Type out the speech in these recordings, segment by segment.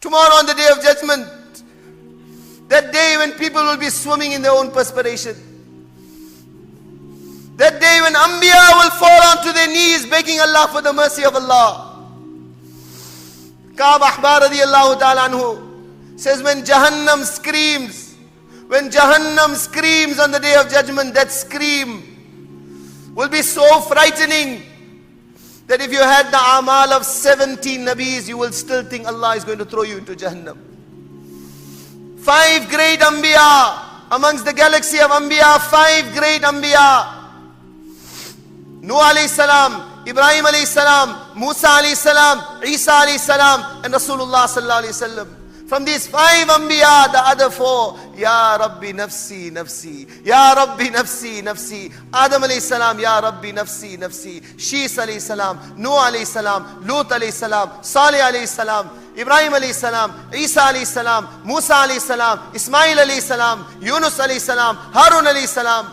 Tomorrow on the day of judgment, that day when people will be swimming in their own perspiration. That day when Anbiya will fall onto their knees begging Allah for the mercy of Allah. Ka'b Ahbar radiyallahu ta'ala anhu says, when Jahannam screams on the day of judgment, that scream will be so frightening that if you had the amal of 70 Nabis, you will still think Allah is going to throw you into Jahannam. 5 great Anbiya, amongst the galaxy of Anbiya, 5 great Anbiya. Nuh alayhi salam, Ibrahim alayhi salam, Musa alayhi salam, Isa alayhi salam, and Rasulullah sallallahu alayhi wasallam. From these 5 Anbiya, the other 4, Ya Rabbi nafsi, nafsi, Ya Rabbi nafsi, nafsi. Adam alayhi salam, Ya Rabbi nafsi, nafsi. Shis alayhi salam, Nuh alayhi salam, Lut alayhi salam, Salih alayhi salam, Ibrahim alayhi salam, Isa alayhi salam, Musa alayhi salam, Ismail alayhi salam, Yunus alayhi salam, Harun alayhi salam.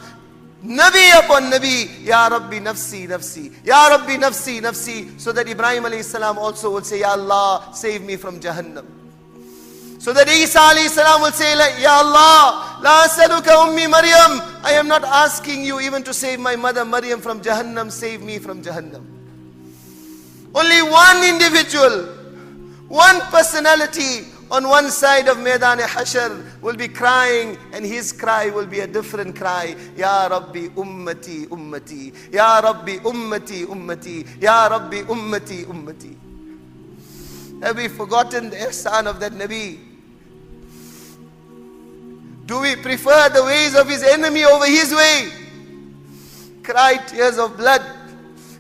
Nabi upon Nabi, Ya Rabbi nafsi, nafsi, Ya Rabbi nafsi, nafsi. So that Ibrahim alayhi salam also will say, Ya Allah, save me from Jahannam. So that Isa alayhi salam will say, Ya Allah, la asaluka ummi Maryam. I am not asking you even to save my mother Maryam from Jahannam, save me from Jahannam. Only one individual, one personality on one side of Maidan-e-Hashr will be crying, and his cry will be a different cry. Ya Rabbi ummati, ummati. Ya Rabbi ummati, ummati. Ya Rabbi ummati, ummati. Have we forgotten the ihsan of that Nabi? Do we prefer the ways of his enemy over his way? Cry tears of blood.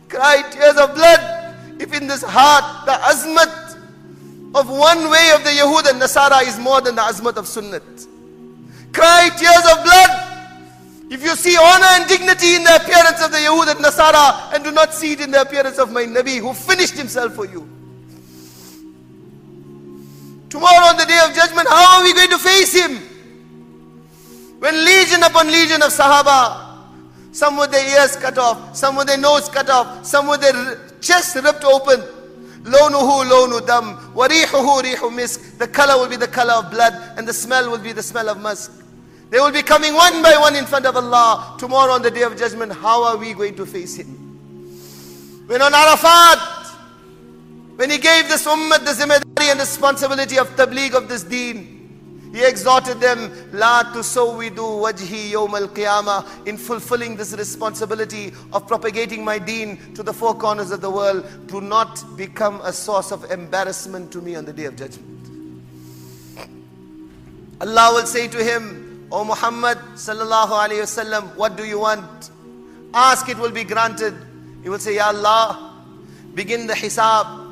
Cry tears of blood. If in this heart the azmat of one way of the Yahud and Nasara is more than the azmat of Sunnat. Cry tears of blood. If you see honor and dignity in the appearance of the Yahud and Nasara, and do not see it in the appearance of my Nabi who finished himself for you. Tomorrow on the day of judgment, how are we going to face him? When legion upon legion of Sahaba, some with their ears cut off, some with their nose cut off, some with their chest ripped open. Lawnuhu lawnu dam, wa rihuhu rihu misk. The color will be the color of blood, and the smell will be the smell of musk. They will be coming one by one in front of Allah. Tomorrow on the day of judgment, how are we going to face him? When on Arafat, when he gave this ummah the zimmedari and responsibility of tabligh of this deen, he exhorted them, La tusawwidu wajhi yawm al-qiyamah, in fulfilling this responsibility of propagating my deen to the 4 corners of the world. Do not become a source of embarrassment to me on the day of judgment. Allah will say to him, O Muhammad sallallahu alayhi wasallam, what do you want? Ask, it will be granted. He will say, Ya Allah, begin the hisab.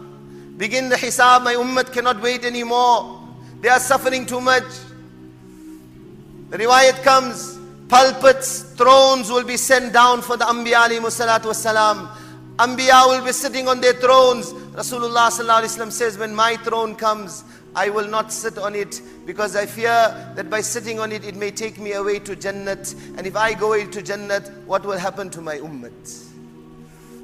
Begin the hisab. My ummah cannot wait anymore. They are suffering too much. The riwayat comes, pulpits, thrones will be sent down for the Anbiya alayhimu salatu wassalam. Anbiya will be sitting on their thrones. Rasulullah sallallahu alayhi wasallam says, when my throne comes, I will not sit on it, because I fear that by sitting on it, it may take me away to Jannat. And if I go into Jannat, what will happen to my ummah?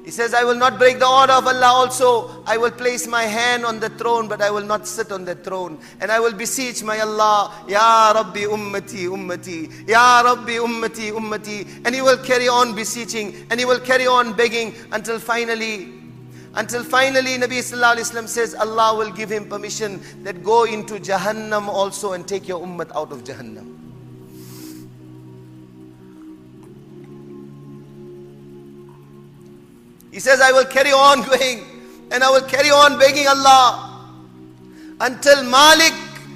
He says, I will not break the order of Allah also. I will place my hand on the throne, but I will not sit on the throne. And I will beseech my Allah, Ya Rabbi ummati, ummati. Ya Rabbi ummati, ummati. And he will carry on beseeching, and he will carry on begging until finally, Nabi sallallahu alayhi wasallam says, Allah will give him permission that go into Jahannam also and take your ummah out of Jahannam. He says, I will carry on going, and I will carry on begging Allah until Malik,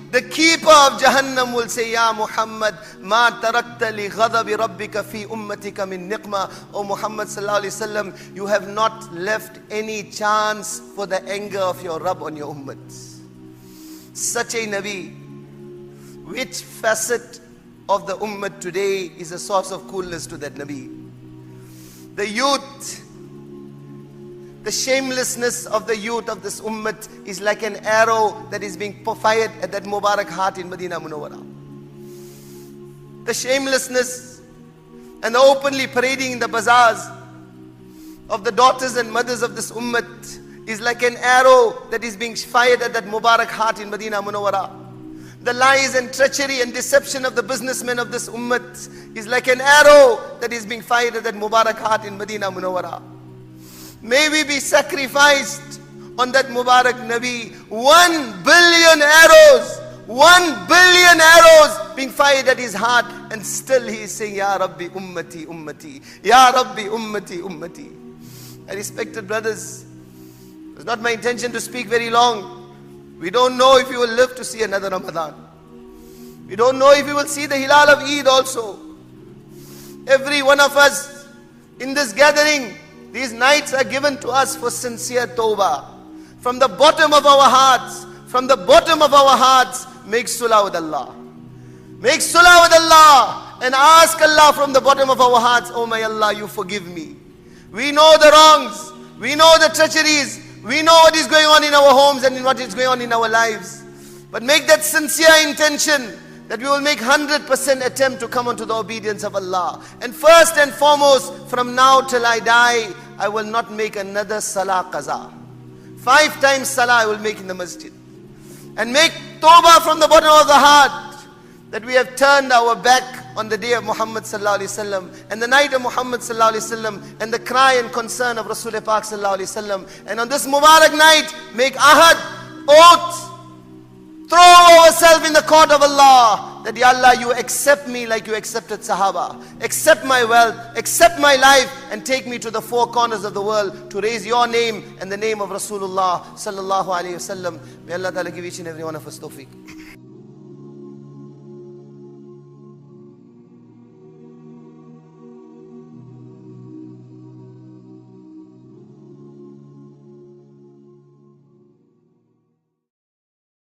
the keeper of Jahannam, will say, Ya Muhammad, ma tarakta li ghadabi rabbika fi ummatika min niqma. O Muhammad sallallahu alayhi wasallam, you have not left any chance for the anger of your Rabb on your ummah. Such a Nabi. Which facet of the ummah today is a source of coolness to that Nabi? The youth, the shamelessness of the youth of this ummah is like an arrow that is being fired at that Mubarak heart in Medina Munawwara. The shamelessness and the openly parading in the bazaars of the daughters and mothers of this ummah is like an arrow that is being fired at that Mubarak heart in Medina Munawwara. The lies and treachery and deception of the businessmen of this ummah is like an arrow that is being fired at that Mubarak heart in Medina Munawwara. May we be sacrificed on that Mubarak Nabi. 1 billion arrows, 1 billion arrows being fired at his heart, and still he is saying, Ya Rabbi ummati ummati, Ya Rabbi ummati ummati. I respected brothers, it was not my intention to speak very long. We don't know if we will live to see another Ramadan. We don't know if we will see the Hilal of Eid also. Every one of us in this gathering, these nights are given to us for sincere tawbah. From the bottom of our hearts, from the bottom of our hearts, make sulah with Allah. Make sulah with Allah and ask Allah from the bottom of our hearts, oh my Allah, you forgive me. We know the wrongs, we know the treacheries, we know what is going on in our homes and what is going on in our lives. But make that sincere intention that we will make 100% attempt to come onto the obedience of Allah. And first and foremost, from now till I die, I will not make another salah qaza. 5 times salah I will make in the masjid. And make tawbah from the bottom of the heart that we have turned our back on the day of Muhammad sallallahu alaihi wasallam and the night of Muhammad sallallahu alaihi wasallam and the cry and concern of Rasul Pak sallallahu alaihi wasallam. And on this Mubarak night, make ahad, oath, throw ourselves in the court of Allah that, Ya Allah, you accept me like you accepted Sahaba. Accept my wealth, accept my life, and take me to the 4 corners of the world to raise your name and the name of Rasulullah sallallahu alaihi wasallam. May Allah Ta'ala give each and every one of us tawfiq.